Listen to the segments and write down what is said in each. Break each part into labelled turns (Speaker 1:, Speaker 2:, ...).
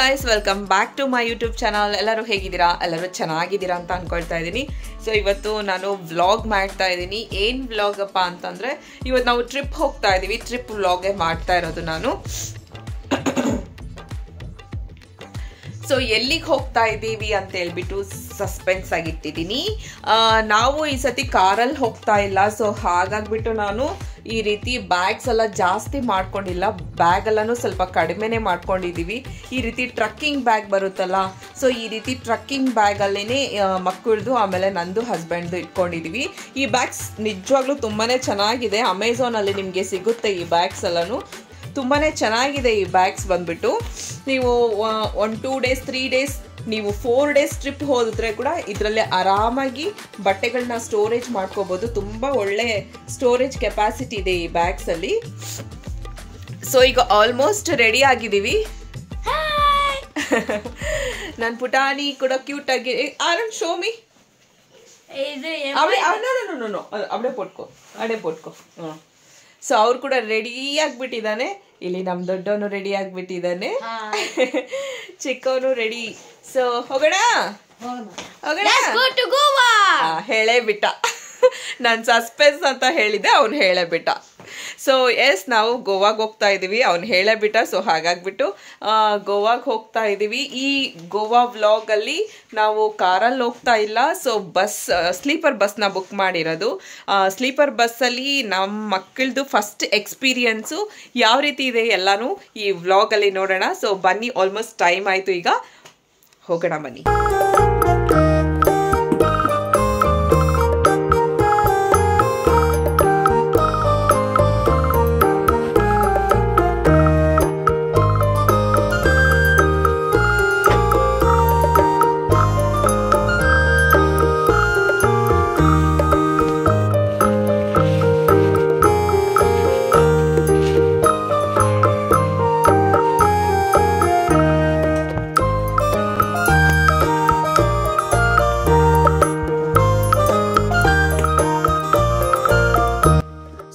Speaker 1: guys, welcome back to my YouTube channel. ಎಲ್ಲರೂ ಹೇಗಿದ್ದೀರಾ? ಎಲ್ಲರೂ ಚೆನ್ನಾಗಿದ್ದೀರಾ ಅಂತ ಅನ್ಕೊಳ್ತಾ ಇದ್ದೀನಿ. ಸೊ ಇವತ್ತು ನಾನು ವ್ಲಾಗ್ ಮಾಡ್ತಾ ಇದ್ದೀನಿ. ಏನು ವ್ಲಾಗ್ ಅಪ್ಪ ಅಂತಂದ್ರೆ ಇವತ್ತು ನಾವು ಟ್ರಿಪ್ ಹೋಗ್ತಾ ಇದ್ದೀವಿ. ಟ್ರಿಪ್ ವ್ಲಾಗೇ ಮಾಡ್ತಾ ಇರೋದು ನಾನು. ಸೊ ಎಲ್ಲಿಗೆ ಹೋಗ್ತಾ ಇದ್ದೀವಿ ಅಂತ ಹೇಳ್ಬಿಟ್ಟು ಸಸ್ಪೆನ್ಸ್ ಆಗಿಟ್ಟಿದ್ದೀನಿ. ನಾವು ಈ ಸತಿ ಕಾರಲ್ಲಿ ಹೋಗ್ತಾ ಇಲ್ಲ. ಸೊ ಹಾಗಾಗ್ಬಿಟ್ಟು ನಾನು ಈ ರೀತಿ ಬ್ಯಾಗ್ಸ್ ಎಲ್ಲ ಜಾಸ್ತಿ ಮಾಡ್ಕೊಂಡಿಲ್ಲ. ಬ್ಯಾಗ್ ಎಲ್ಲನೂ ಸ್ವಲ್ಪ ಕಡಿಮೆನೆ ಮಾಡ್ಕೊಂಡಿದ್ದೀವಿ. ಈ ರೀತಿ ಟ್ರಕ್ಕಿಂಗ್ ಬ್ಯಾಗ್ ಬರುತ್ತಲ್ಲ, ಸೊ ಈ ರೀತಿ ಟ್ರಕ್ಕಿಂಗ್ ಬ್ಯಾಗಲ್ಲೇ ಮಕ್ಕಳದು ಆಮೇಲೆ ನಂದು ಹಸ್ಬೆಂಡ್ದು ಇಟ್ಕೊಂಡಿದ್ದೀವಿ. ಈ ಬ್ಯಾಗ್ಸ್ ನಿಜವಾಗ್ಲೂ ತುಂಬಾ ಚೆನ್ನಾಗಿದೆ. ಅಮೆಝಾನಲ್ಲಿ ನಿಮಗೆ ಸಿಗುತ್ತೆ ಈ ಬ್ಯಾಗ್ಸ್ ಎಲ್ಲನೂ. ತುಂಬಾ ಚೆನ್ನಾಗಿದೆ ಈ ಬ್ಯಾಗ್ಸ್ ಬಂದ್ಬಿಟ್ಟು. ನೀವು 1 2 days 3 days ನೀವು 4 days ಟ್ರಿಪ್ ಹೋದ್ರೆ ಕೂಡ ಇದರಲ್ಲಿ ಆರಾಮಾಗಿ ಬಟ್ಟೆಗಳನ್ನ ಸ್ಟೋರೇಜ್ ಮಾಡ್ಕೋಬಹುದು. ತುಂಬ ಒಳ್ಳೆ ಸ್ಟೋರೇಜ್ ಕೆಪಾಸಿಟಿ ಇದೆ ಈ ಬ್ಯಾಗ್ಸ್ ಅಲ್ಲಿ. ಸೊ ಈಗ ಆಲ್ಮೋಸ್ಟ್ ರೆಡಿ ಆಗಿದ್ದೀವಿ. ನನ್ನ ಪುಟಾಣಿ ಕೂಡ ಕ್ಯೂಟ್ ಆಗಿ ಆರನ್ ಶೋಮಿ ಅಬಡೆ ಪೊಟ್ಕೋ. ಸೊ ಅವ್ರು ಕೂಡ ರೆಡಿ ಆಗ್ಬಿಟ್ಟಿದ್ದಾನೆ. ಇಲ್ಲಿ ನಮ್ ದೊಡ್ಡವನು ರೆಡಿ ಆಗ್ಬಿಟ್ಟಿದ್ದಾನೆ, ಚಿಕ್ಕವನು ರೆಡಿ. ಸೊ ಹೋಗೋಣ ಹೇಳೇ ಬಿಟ್ಟ. ನಾನು ಸಸ್ಪೆನ್ಸ್ ಅಂತ ಹೇಳಿದ್ದೆ, ಅವ್ನು ಹೇಳೇ ಬಿಟ್ಟ. ಸೊ ಎಸ್, ನಾವು ಗೋವಾಗೆ ಹೋಗ್ತಾ ಇದ್ದೀವಿ. ಅವ್ನು ಹೇಳೇ ಬಿಟ್ಟ. ಸೊ ಹಾಗಾಗ್ಬಿಟ್ಟು ಗೋವಾಗೆ ಹೋಗ್ತಾ ಇದ್ದೀವಿ. ಈ ಗೋವಾ ವ್ಲಾಗಲ್ಲಿ ನಾವು ಕಾರಲ್ಲಿ ಹೋಗ್ತಾ ಇಲ್ಲ. ಸೊ ಸ್ಲೀಪರ್ ಬಸ್ನ ಬುಕ್ ಮಾಡಿರೋದು. ಸ್ಲೀಪರ್ ಬಸ್ಸಲ್ಲಿ ನಮ್ಮ ಮಕ್ಕಳದು ಫಸ್ಟ್ ಎಕ್ಸ್ಪೀರಿಯನ್ಸು ಯಾವ ರೀತಿ ಇದೆ ಎಲ್ಲನೂ ಈ ವ್ಲಾಗಲ್ಲಿ ನೋಡೋಣ. ಸೊ ಬನ್ನಿ, ಆಲ್ಮೋಸ್ಟ್ ಟೈಮ್ ಆಯಿತು, ಈಗ ಹೋಗೋಣ ಬನ್ನಿ.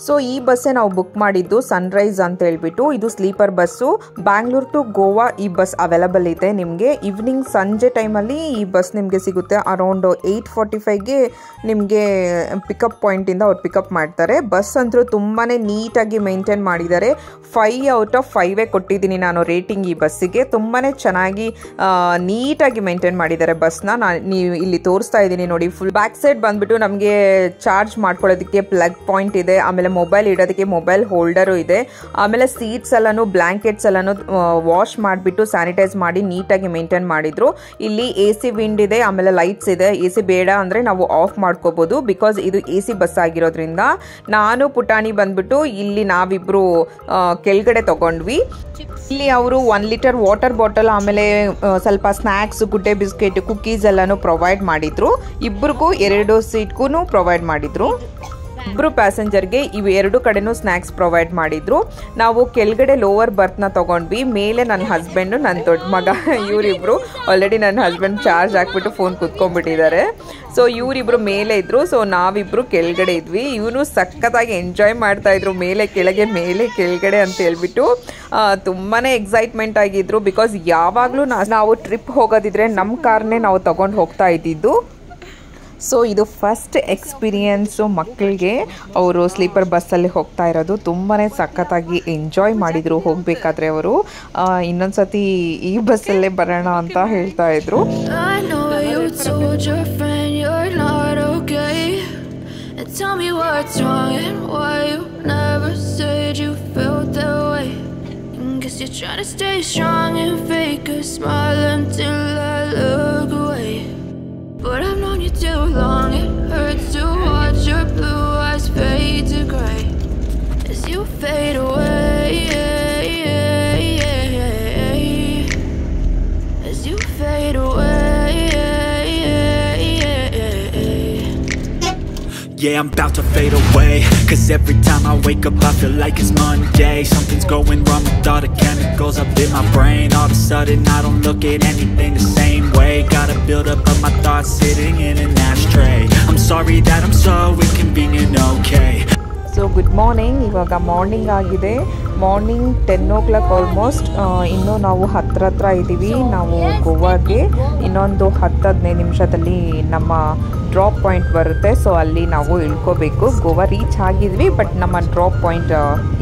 Speaker 1: ಸೊ ಈ ಬಸ್ಸೇ ನಾವು ಬುಕ್ ಮಾಡಿದ್ದು, ಸನ್ರೈಸ್ ಅಂತ ಹೇಳ್ಬಿಟ್ಟು. ಇದು sleeper bus. Bangalore to Goa ಈ ಬಸ್ ಅವೈಲಬಲ್ ಇದೆ ನಿಮಗೆ. ಈವ್ನಿಂಗ್ ಸಂಜೆ ಟೈಮಲ್ಲಿ ಈ ಬಸ್ ನಿಮಗೆ ಸಿಗುತ್ತೆ. ಅರೌಂಡ್ 8:45ಗೆ ನಿಮಗೆ ಪಿಕಪ್ ಪಾಯಿಂಟಿಂದ ಅವ್ರು ಪಿಕಪ್ ಮಾಡ್ತಾರೆ. ಬಸ್ ಅಂತೂ ತುಂಬಾ ನೀಟಾಗಿ ಮೇಂಟೈನ್ ಮಾಡಿದ್ದಾರೆ. 5 out of 5 ಕೊಟ್ಟಿದ್ದೀನಿ ನಾನು ರೇಟಿಂಗ್ ಈ ಬಸ್ಸಿಗೆ. ತುಂಬಾ ಚೆನ್ನಾಗಿ ನೀಟಾಗಿ ಮೇಂಟೈನ್ ಮಾಡಿದ್ದಾರೆ ಬಸ್ನ. ನೀವು ಇಲ್ಲಿ ತೋರಿಸ್ತಾ ಇದ್ದೀನಿ ನೋಡಿ. ಫುಲ್ ಬ್ಯಾಕ್ ಸೈಡ್ ಬಂದ್ಬಿಟ್ಟು ನಮಗೆ ಚಾರ್ಜ್ ಮಾಡ್ಕೊಳ್ಳೋದಕ್ಕೆ ಪ್ಲಗ್ ಪಾಯಿಂಟ್ ಇದೆ. ಆಮೇಲೆ ಮೊಬೈಲ್ ಇಡೋದಕ್ಕೆ ಮೊಬೈಲ್ ಹೋಲ್ಡರು ಇದೆ. ಆಮೇಲೆ ಸೀಟ್ಸ್ ಎಲ್ಲಾನು ಬ್ಲಾಂಕೆಟ್ಸ್ ಎಲ್ಲಾನು ವಾಶ್ ಮಾಡಿಬಿಟ್ಟು ಸ್ಯಾನಿಟೈಸ್ ಮಾಡಿ ನೀಟಾಗಿ ಮೇಂಟೈನ್ ಮಾಡಿದ್ರು. ಇಲ್ಲಿ AC ವಿಂಡ್ ಇದೆ, ಆಮೇಲೆ ಲೈಟ್ಸ್ ಇದೆ. AC ಬೇಡ ಅಂದರೆ ನಾವು ಆಫ್ ಮಾಡ್ಕೋಬಹುದು, ಬಿಕಾಸ್ ಇದು AC ಬಸ್ ಆಗಿರೋದ್ರಿಂದ. ನಾನು ಪುಟಾಣಿ ಬಂದ್ಬಿಟ್ಟು ಇಲ್ಲಿ ನಾವಿಬ್ರು ಕೆಳಗಡೆ ತಗೊಂಡ್ವಿ. ಇಲ್ಲಿ ಅವರು 1 ಲೀಟರ್ ವಾಟರ್ ಬಾಟಲ್, ಆಮೇಲೆ ಸ್ವಲ್ಪ ಸ್ನ್ಯಾಕ್ಸ್, ಗುಡ್ಡೆ ಬಿಸ್ಕೆಟ್, ಕುಕೀಸ್ ಎಲ್ಲಾನು ಪ್ರೊವೈಡ್ ಮಾಡಿದ್ರು. ಇಬ್ಬರಿಗೂ 2 ಸೀಟ್ಗೂ ಪ್ರೊವೈಡ್ ಮಾಡಿದ್ರು. ಇಬ್ಬರು ಪ್ಯಾಸೆಂಜರ್ಗೆ ಇವು 2 ಕಡೆನೂ ಸ್ನ್ಯಾಕ್ಸ್ ಪ್ರೊವೈಡ್ ಮಾಡಿದ್ರು. ನಾವು ಕೆಳಗಡೆ ಲೋವರ್ ಬರ್ತ್ನ ತಗೊಂಡ್ವಿ. ಮೇಲೆ ನನ್ನ ಹಸ್ಬೆಂಡು, ನನ್ನ ದೊಡ್ಡ ಮಗ, ಇವರಿಬ್ರು. ಆಲ್ರೆಡಿ ನನ್ನ ಹಸ್ಬೆಂಡ್ ಚಾರ್ಜ್ ಹಾಕ್ಬಿಟ್ಟು ಫೋನ್ ಕುತ್ಕೊಂಡ್ಬಿಟ್ಟಿದ್ದಾರೆ. ಸೊ ಇವರಿಬ್ರು ಮೇಲೆ ಇದ್ರು. ಸೊ ನಾವಿಬ್ರು ಕೆಳಗಡೆ ಇದ್ವಿ. ಇವನು ಸಖತ್ತಾಗಿ ಎಂಜಾಯ್ ಮಾಡ್ತಾ ಇದ್ರು. ಮೇಲೆ ಕೆಳಗಡೆ ಅಂತ ಹೇಳ್ಬಿಟ್ಟು ತುಂಬಾ ಎಕ್ಸೈಟ್ಮೆಂಟ್ ಆಗಿದ್ರು. ಬಿಕಾಸ್ ಯಾವಾಗಲೂ ನಾವು ಟ್ರಿಪ್ ಹೋಗೋದಿದ್ರೆ ನಮ್ಮ ಕಾರ್ನೇ ನಾವು ತಗೊಂಡು ಹೋಗ್ತಾ ಇದ್ದಿದ್ದು. ಸೊ ಇದು ಫಸ್ಟ್ ಎಕ್ಸ್ಪೀರಿಯನ್ಸು ಮಕ್ಕಳಿಗೆ. ಅವರು ಸ್ಲೀಪರ್ ಬಸ್ಸಲ್ಲಿ ಹೋಗ್ತಾ ಇರೋದು. ತುಂಬಾ ಸಖತ್ತಾಗಿ ಎಂಜಾಯ್ ಮಾಡಿದರು ಹೋಗಬೇಕಾದ್ರೆ ಅವರು. ಇನ್ನೊಂದ್ಸತಿ ಈ ಬಸ್ಸಲ್ಲೇ ಬರೋಣ ಅಂತ ಹೇಳ್ತಾ ಇದ್ರು.
Speaker 2: But I've known you too long, it hurts to watch your blue eyes fade to grey as you fade away, as you fade away.
Speaker 3: Yeah, I'm about to fade away, 'cause every time I wake up I feel like it's Monday. Something's going wrong with all the chemicals up in my brain. All of a sudden I don't look at anything the same way. Gotta build up of my thoughts sitting in an ashtray. I'm sorry that I'm so inconvenient, okay.
Speaker 1: So good morning. ಇವಾಗ morning ಆಗಿದೆ. Morning 10 o'clock almost. ಇನ್ನೂ ನಾವು ಹತ್ರ ಇದ್ದೀವಿ. ನಾವು ಗೋವಾಗೆ ಇನ್ನೊಂದು 10-15 ನಿಮಿಷದಲ್ಲಿ ನಮ್ಮ ಡ್ರಾಪ್ ಪಾಯಿಂಟ್ ಬರುತ್ತೆ. ಸೊ ಅಲ್ಲಿ ನಾವು ಇಳ್ಕೋಬೇಕು. ಗೋವಾ ರೀಚ್ ಆಗಿದ್ವಿ, ಬಟ್ ನಮ್ಮ ಡ್ರಾಪ್ ಪಾಯಿಂಟ್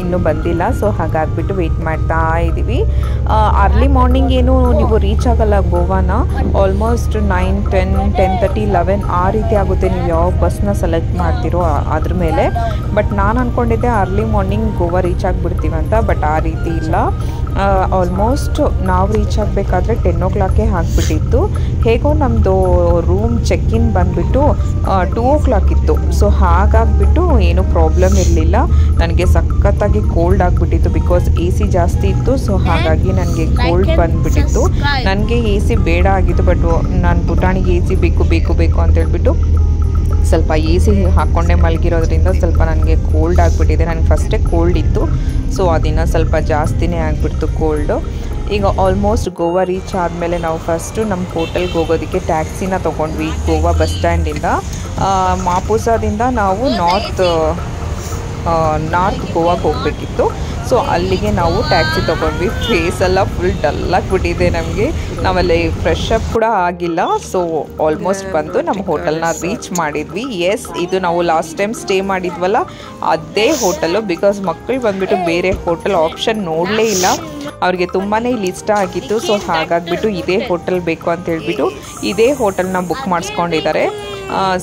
Speaker 1: ಇನ್ನೂ ಬಂದಿಲ್ಲ. ಸೊ ಹಾಗಾಗಿಬಿಟ್ಟು ವೆಯ್ಟ್ ಮಾಡ್ತಾ ಇದ್ದೀವಿ. ಅರ್ಲಿ ಮಾರ್ನಿಂಗ್ ಏನು ನೀವು ರೀಚ್ ಆಗಲ್ಲ ಗೋವಾನ. ಆಲ್ಮೋಸ್ಟ್ 9, 10, 10:30, 11 ಆ ರೀತಿ ಆಗುತ್ತೆ ನೀವು ಯಾವ ಬಸ್ನ ಸೆಲೆಕ್ಟ್ ಮಾಡ್ತೀರೋ ಅದ್ರ ಮೇಲೆ. ಬಟ್ ನಾನು ಅಂದ್ಕೊಂಡಿದ್ದೆ ಅರ್ಲಿ ಮಾರ್ನಿಂಗ್ ಗೋವಾ ರೀಚ್ ಆಗಿಬಿಡ್ತೀವಿ ಅಂತ, ಬಟ್ ಆ ರೀತಿ ಇಲ್ಲ. ಆಲ್ಮೋಸ್ಟ್ ನಾವು ರೀಚ್ ಆಗಬೇಕಾದ್ರೆ 10 o'clock ಆಗಿಬಿಟ್ಟಿತ್ತು. ಹೇಗೋ ನಮ್ಮದು ರೂಮ್ ಚೆಕ್-ಇನ್ ಬಂದುಬಿಟ್ಟು 2 o'clock ಇತ್ತು. ಸೊ ಹಾಗಾಗಿಬಿಟ್ಟು ಏನೂ ಪ್ರಾಬ್ಲಮ್ ಇರಲಿಲ್ಲ. ನನಗೆ ಸಖತ್ತಾಗಿ ಕೋಲ್ಡ್ ಆಗಿಬಿಟ್ಟಿತ್ತು, ಬಿಕಾಸ್ AC ಜಾಸ್ತಿ ಇತ್ತು. ಸೊ ಹಾಗಾಗಿ ನನಗೆ ಕೋಲ್ಡ್ ಬಂದುಬಿಟ್ಟಿತ್ತು. ನನಗೆ AC ಬೇಡ ಆಗಿತ್ತು, ಬಟ್ ನಾನು ಪುಟಾಣಿಗೆ AC ಬೇಕು ಅಂತ ಹೇಳ್ಬಿಟ್ಟು ಸ್ವಲ್ಪ AC ಹಾಕ್ಕೊಂಡೆ ಮಲಗಿರೋದ್ರಿಂದ ಸ್ವಲ್ಪ ನನಗೆ ಕೋಲ್ಡ್ ಆಗಿಬಿಟ್ಟಿದೆ. ನನಗೆ ಫಸ್ಟೇ ಕೋಲ್ಡ್ ಇತ್ತು. ಸೊ ಅದನ್ನು ಸ್ವಲ್ಪ ಜಾಸ್ತಿನೇ ಆಗಿಬಿಡ್ತು ಕೋಲ್ಡು. ಈಗ ಆಲ್ಮೋಸ್ಟ್ ಗೋವಾ ರೀಚ್ ಆದಮೇಲೆ ನಾವು ಫಸ್ಟು ನಮ್ಮ ಹೋಟೆಲ್ಗೆ ಹೋಗೋದಕ್ಕೆ ಟ್ಯಾಕ್ಸಿನ ತೊಗೊಂಡ್ವಿ ಗೋವಾ ಬಸ್ ಸ್ಟ್ಯಾಂಡಿಂದ. ಮಾಪುಸಾದಿಂದ ನಾವು ನಾರ್ತ್ ಗೋವಾಗೆ ಹೋಗಬೇಕಿತ್ತು. ಸೊ ಅಲ್ಲಿಗೆ ನಾವು ಟ್ಯಾಕ್ಸಿ ತೊಗೊಂಡ್ವಿ. ಫೇಸೆಲ್ಲ ಫುಲ್ ಡಲ್ಲಾಗಿಬಿಟ್ಟಿದೆ ನಮಗೆ. ನಾವಲ್ಲಿ ಫ್ರೆಶ್ ಅಪ್ ಕೂಡ ಆಗಿಲ್ಲ. ಸೊ ಆಲ್ಮೋಸ್ಟ್ ಬಂದು ನಮ್ಮ ಹೋಟೆಲ್ನ ರೀಚ್ ಮಾಡಿದ್ವಿ. ಎಸ್, ಇದು ನಾವು ಲಾಸ್ಟ್ ಟೈಮ್ ಸ್ಟೇ ಮಾಡಿದ್ವಲ್ಲ ಅದೇ ಹೋಟೆಲು. ಬಿಕಾಸ್ ಮಕ್ಕಳು ಬಂದುಬಿಟ್ಟು ಬೇರೆ ಹೋಟೆಲ್ ಆಪ್ಷನ್ ನೋಡಲೇ ಇಲ್ಲ. ಅವ್ರಿಗೆ ತುಂಬಾ ಇಲ್ಲಿ ಇಷ್ಟ ಆಗಿತ್ತು. ಸೊ ಹಾಗಾಗಿಬಿಟ್ಟು ಇದೇ ಹೋಟೆಲ್ ಬೇಕು ಅಂತ ಹೇಳ್ಬಿಟ್ಟು ಇದೇ ಹೋಟೆಲ್ನ book ಮಾಡಿಸ್ಕೊಂಡಿದ್ದಾರೆ.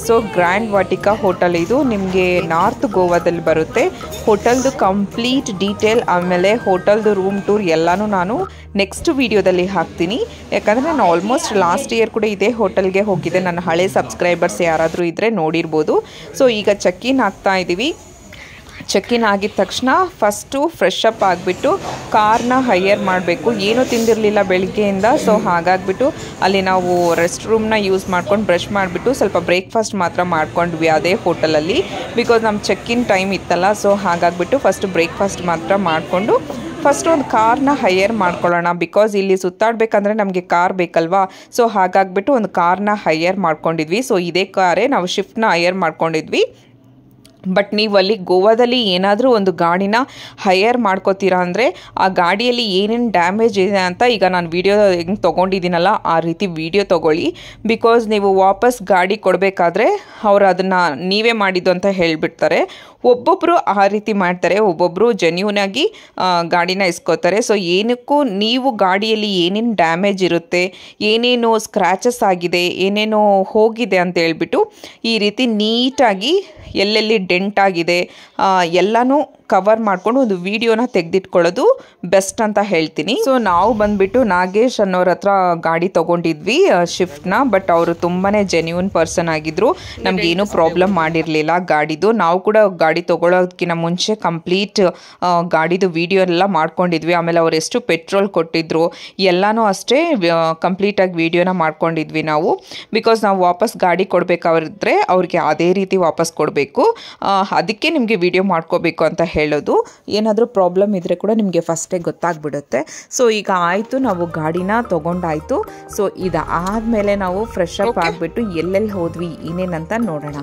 Speaker 1: So grand Vatika hotel ಇದು ನಿಮಗೆ ನಾರ್ತ್ ಗೋವಾದಲ್ಲಿ ಬರುತ್ತೆ. ಹೋಟೆಲ್ದು ಕಂಪ್ಲೀಟ್ ಡೀಟೇಲ್ ಆಮೇಲೆ ಹೋಟೆಲ್ದು ರೂಮ್ ಟೂರ್ ಎಲ್ಲನೂ ನಾನು ನೆಕ್ಸ್ಟ್ ವೀಡಿಯೋದಲ್ಲಿ ಹಾಕ್ತೀನಿ. ಯಾಕಂದರೆ ನಾನು ಆಲ್ಮೋಸ್ಟ್ ಲಾಸ್ಟ್ ಇಯರ್ ಕೂಡ ಇದೇ ಹೋಟೆಲ್ಗೆ ಹೋಗಿದ್ದೆ. ನನ್ನ ಹಳೆ ಸಬ್ಸ್ಕ್ರೈಬರ್ಸ್ ಯಾರಾದರೂ ಇದ್ದರೆ ನೋಡಿರ್ಬೋದು. ಸೊ ಈಗ ಚೆಕ್-ಇನ್ ಆಗ್ತಾ ಇದ್ದೀವಿ. ಚೆಕ್-ಇನ್ ಆಗಿದ ತಕ್ಷಣ ಫಸ್ಟು ಫ್ರೆಶ್ ಅಪ್ ಆಗಿಬಿಟ್ಟು ಕಾರ್ನ ಹೈಯರ್ ಮಾಡಬೇಕು. ಏನೂ ತಿಂದಿರಲಿಲ್ಲ ಬೆಳಿಗ್ಗೆಯಿಂದ. ಸೊ ಹಾಗಾಗಿಬಿಟ್ಟು ಅಲ್ಲಿ ನಾವು ರೆಸ್ಟ್ ರೂಮ್ನ ಯೂಸ್ ಮಾಡ್ಕೊಂಡು ಬ್ರಷ್ ಮಾಡಿಬಿಟ್ಟು ಸ್ವಲ್ಪ ಬ್ರೇಕ್ಫಾಸ್ಟ್ ಮಾತ್ರ ಮಾಡ್ಕೊಂಡ್ವಿ ಅದೇ ಹೋಟೆಲಲ್ಲಿ. ಬಿಕಾಸ್ ನಮ್ಮ ಚೆಕ್-ಇನ್ ಟೈಮ್ ಇತ್ತಲ್ಲ. ಸೊ ಹಾಗಾಗಿಬಿಟ್ಟು ಫಸ್ಟು ಬ್ರೇಕ್ಫಾಸ್ಟ್ ಮಾತ್ರ ಮಾಡಿಕೊಂಡು ಫಸ್ಟ್ ಒಂದು ಕಾರ್ನ ಹೈಯರ್ ಮಾಡ್ಕೊಳ್ಳೋಣ. ಬಿಕಾಸ್ ಇಲ್ಲಿ ಸುತ್ತಾಡಬೇಕಂದ್ರೆ ನಮಗೆ ಕಾರ್ ಬೇಕಲ್ವಾ. ಸೊ ಹಾಗಾಗಿಬಿಟ್ಟು ಒಂದು ಕಾರ್ನ ಹೈಯರ್ ಮಾಡ್ಕೊಂಡಿದ್ವಿ. ಸೊ ಇದೇ ಕಾರೇ ನಾವು ಶಿಫ್ಟ್ನ ಹೈಯರ್ ಮಾಡ್ಕೊಂಡಿದ್ವಿ. ಬಟ್ ನೀವು ಅಲ್ಲಿ ಗೋವಾದಲ್ಲಿ ಏನಾದರೂ ಒಂದು ಗಾಡಿನ ಹೈಯರ್ ಮಾಡ್ಕೋತೀರಾ ಅಂದರೆ ಆ ಗಾಡಿಯಲ್ಲಿ ಏನೇನು ಡ್ಯಾಮೇಜ್ ಇದೆ ಅಂತ ಈಗ ನಾನು ವಿಡಿಯೋ ಹೆಂಗೆ ತೊಗೊಂಡಿದ್ದೀನಲ್ಲ ಆ ರೀತಿ ವಿಡಿಯೋ ತೊಗೊಳ್ಳಿ. ಬಿಕಾಸ್ ನೀವು ವಾಪಸ್ ಗಾಡಿ ಕೊಡಬೇಕಾದ್ರೆ ಅವರು ಅದನ್ನು ನೀವೇ ಮಾಡಿದ್ದು ಅಂತ ಹೇಳಿಬಿಡ್ತಾರೆ. ಒಬ್ಬೊಬ್ಬರು ಆ ರೀತಿ ಮಾಡ್ತಾರೆ, ಒಬ್ಬೊಬ್ಬರು ಜೆನ್ಯೂನಾಗಿ ಗಾಡಿನ ಇಸ್ಕೋತಾರೆ. ಸೊ ಏನಕ್ಕೂ ನೀವು ಗಾಡಿಯಲ್ಲಿ ಏನೇನು ಡ್ಯಾಮೇಜ್ ಇರುತ್ತೆ, ಏನೇನು ಸ್ಕ್ರ್ಯಾಚಸ್ ಆಗಿದೆ, ಏನೇನೋ ಹೋಗಿದೆ ಅಂತ ಹೇಳ್ಬಿಟ್ಟು ಈ ರೀತಿ ನೀಟಾಗಿ ಎಲ್ಲೆಲ್ಲಿ ಡೆಂಟ್ ಆಗಿದೆ ಎಲ್ಲನೂ ಕವರ್ ಮಾಡ್ಕೊಂಡು ಒಂದು ವಿಡಿಯೋನ ತೆಗೆದಿಟ್ಕೊಳ್ಳೋದು ಬೆಸ್ಟ್ ಅಂತ ಹೇಳ್ತೀನಿ. ಸೊ ನಾವು ಬಂದುಬಿಟ್ಟು ನಾಗೇಶ್ ಅನ್ನೋರ ಹತ್ರ ಗಾಡಿ ತೊಗೊಂಡಿದ್ವಿ ಶಿಫ್ಟ್ನ. ಬಟ್ ಅವರು ತುಂಬಾ ಜೆನ್ಯೂನ್ ಪರ್ಸನ್ ಆಗಿದ್ದರು. ನಮಗೇನು ಪ್ರಾಬ್ಲಮ್ ಮಾಡಿರಲಿಲ್ಲ ಗಾಡಿದು. ನಾವು ಕೂಡ ಗಾಡಿ ತೊಗೊಳೋದಕ್ಕಿಂತ ಮುಂಚೆ ಕಂಪ್ಲೀಟ್ ಗಾಡಿದು ವಿಡಿಯೋ ಎಲ್ಲ ಮಾಡ್ಕೊಂಡಿದ್ವಿ. ಆಮೇಲೆ ಅವ್ರು ಎಷ್ಟು ಪೆಟ್ರೋಲ್ ಕೊಟ್ಟಿದ್ರು ಎಲ್ಲನೂ ಅಷ್ಟೇ ಕಂಪ್ಲೀಟಾಗಿ ವಿಡಿಯೋನ ಮಾಡ್ಕೊಂಡಿದ್ವಿ ನಾವು. ಬಿಕಾಸ್ ನಾವು ವಾಪಸ್ ಗಾಡಿ ಕೊಡಬೇಕಾದ್ರೆ ಅವ್ರಿಗೆ ಅದೇ ರೀತಿ ವಾಪಸ್ ಕೊಡಬೇಕು. ಅದಕ್ಕೆ ನಿಮಗೆ ವಿಡಿಯೋ ಮಾಡ್ಕೋಬೇಕು ಅಂತ ಹೇಳೋದು. ಏನಾದರೂ ಪ್ರಾಬ್ಲಮ್ ಇದ್ದರೆ ಕೂಡ ನಿಮಗೆ ಫಸ್ಟೇ ಗೊತ್ತಾಗ್ಬಿಡುತ್ತೆ. ಸೊ ಈಗ ಆಯಿತು, ನಾವು ಗಾಡಿನ ತೊಗೊಂಡಾಯಿತು. ಸೊ ಇದಾದಮೇಲೆ ನಾವು ಫ್ರೆಶ್ ಅಪ್ ಆಗಿಬಿಟ್ಟು ಎಲ್ಲೆಲ್ಲಿ ಹೋದ್ವಿ ಏನೇನಂತ ನೋಡೋಣ.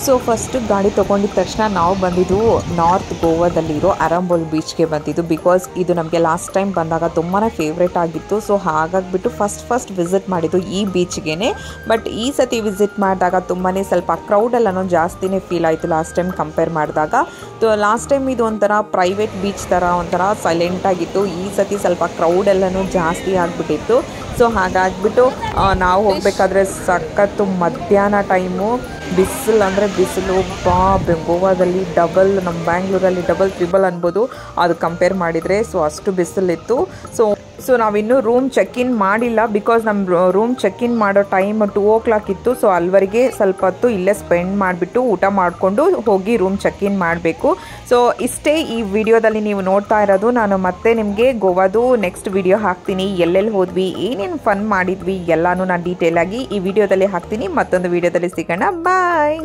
Speaker 1: ಸೊ ಫಸ್ಟು ಗಾಡಿ ತೊಗೊಂಡಿದ್ದ ತಕ್ಷಣ ನಾವು ಬಂದಿದ್ದು ನಾರ್ತ್ ಗೋವಾದಲ್ಲಿರೋ ಅರಂಬೋಲ್ ಬೀಚ್ಗೆ ಬಂದಿದ್ದು. ಬಿಕಾಸ್ ಇದು ನಮಗೆ ಲಾಸ್ಟ್ ಟೈಮ್ ಬಂದಾಗ ತುಂಬಾ ಫೇವ್ರೇಟ್ ಆಗಿತ್ತು. ಸೊ ಹಾಗಾಗಿಬಿಟ್ಟು ಫಸ್ಟ್ ವಿಸಿಟ್ ಮಾಡಿದ್ದು ಈ ಬೀಚ್ಗೆ. ಬಟ್ ಈ ಸತಿ ವಿಸಿಟ್ ಮಾಡಿದಾಗ ತುಂಬಾ ಸ್ವಲ್ಪ ಕ್ರೌಡೆಲ್ಲನೂ ಜಾಸ್ತಿನೇ ಫೀಲ್ ಆಯಿತು ಲಾಸ್ಟ್ ಟೈಮ್ ಕಂಪೇರ್ ಮಾಡಿದಾಗ. ಲಾಸ್ಟ್ ಟೈಮ್ ಇದು ಒಂಥರ ಪ್ರೈವೇಟ್ ಬೀಚ್ ಥರ ಒಂಥರ ಸೈಲೆಂಟಾಗಿತ್ತು. ಈ ಸತಿ ಸ್ವಲ್ಪ ಕ್ರೌಡೆಲ್ಲನೂ ಜಾಸ್ತಿ ಆಗಿಬಿಟ್ಟಿತ್ತು. ಸೊ ಹಾಗಾಗಿಬಿಟ್ಟು ನಾವು ಹೋಗಬೇಕಾದ್ರೆ ಸಖತ್ತು ಮಧ್ಯಾಹ್ನ ಟೈಮು ಬಿಸಿಲು ಅಂದರೆ ಬಿಸಿಲು ಗೋವಾದಲ್ಲಿ ಡಬಲ್, ನಮ್ಮ ಬ್ಯಾಂಗ್ಳೂರಲ್ಲಿ ಡಬಲ್ ಟ್ರಿಬಲ್ ಅನ್ಬೋದು ಅದು ಕಂಪೇರ್ ಮಾಡಿದರೆ. ಸೊ ಅಷ್ಟು ಬಿಸಿಲಿತ್ತು. ಸೊ ನಾವಿನ್ನೂ ರೂಮ್ ಚೆಕ್-ಇನ್ ಮಾಡಿಲ್ಲ. ಬಿಕಾಸ್ ನಮ್ಮ ರೂಮ್ ಚೆಕ್-ಇನ್ ಮಾಡೋ ಟೈಮ್ 2 o'clock ಇತ್ತು. ಸೊ ಅಲ್ಲಿವರೆಗೆ ಸ್ವಲ್ಪ ಹೊತ್ತು ಇಲ್ಲೇ ಸ್ಪೆಂಡ್ ಮಾಡಿಬಿಟ್ಟು ಊಟ ಮಾಡಿಕೊಂಡು ಹೋಗಿ ರೂಮ್ ಚೆಕ್-ಇನ್ ಮಾಡಬೇಕು. ಸೊ ಇಷ್ಟೇ ಈ ವಿಡಿಯೋದಲ್ಲಿ ನೀವು ನೋಡ್ತಾ ಇರೋದು. ನಾನು ಮತ್ತೆ ನಿಮಗೆ ಗೋವಾದು ನೆಕ್ಸ್ಟ್ ವಿಡಿಯೋ ಹಾಕ್ತೀನಿ. ಎಲ್ಲೆಲ್ಲಿ ಹೋದ್ವಿ, ಏನೇನು ಫನ್ ಮಾಡಿದ್ವಿ ಎಲ್ಲನೂ ನಾನು ಡೀಟೇಲಾಗಿ ಈ ವಿಡಿಯೋದಲ್ಲಿ ಹಾಕ್ತೀನಿ. ಮತ್ತೊಂದು ವಿಡಿಯೋದಲ್ಲಿ ಸಿಗೋಣ. ಬಾಯ್.